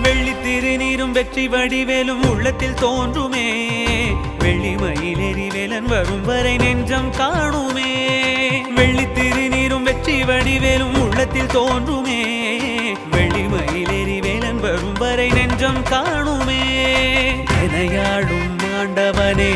வெள்ளி திருநீரும் வெற்றி வடிவேலும் உள்ளத்தில் தோன்றுமே வெள்ளி மயிலேறி வேலன் வரும் வரை நெஞ்சம் காணுமே வெள்ளி திருநீரும் வெற்றி வடிவேலும் உள்ளத்தில் தோன்றுமே வெள்ளி மயிலேறி வேலன் வரும் வரை நெஞ்சம் காணுமே எனையாடும் ஆண்டவனே